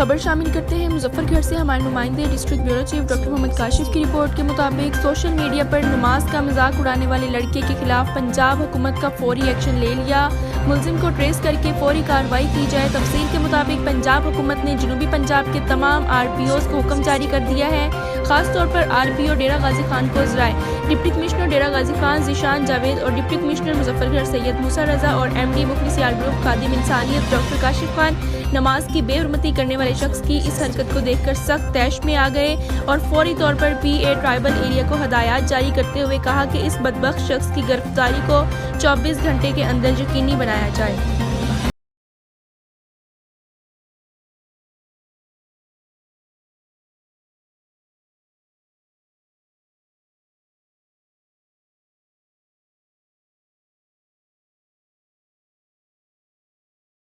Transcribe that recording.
खबर शामिल करते हैं मुजफ्फरगढ़ से। हमारे नुमाइंदे district bureau chief doctor Mohammad Kashif की रिपोर्ट के मुताबिक सोशल मीडिया पर नमाज का मजाक उड़ाने वाले लड़के के खिलाफ पंजाब हुकूमत का फौरी एक्शन ले लिया। मुलजिम को ट्रेस करके फौरी कार्रवाई की जाए। तफसील के मुताबिक पंजाब हुकूमत ने जनूबी पंजाब के तमाम RPOs को हुक्म जारी कर दिया है। खासतौर पर RPO डेरा गाजी खान को जराए डिप्टी कमिश्नर डेरा गाजी खान जीशान जावेद और डिप्टी कमिश्नर मुजफ्फरगढ़ सैयद मूसा रजा और MD मुखलिसियार ग्रुप खादिम इंसानियत डॉक्टर काशिफ खान नमाज की बेहुरमती करने वाले शख्स की इस हरकत को देखकर सख्त तैश में आ गए और फौरी तौर पर PA ट्राइबल एरिया को हदायत जारी करते हुए कहा कि इस बदबख्त शख्स की गिरफ्तारी को 24 घंटे के अंदर यकीनी बनाया जाए।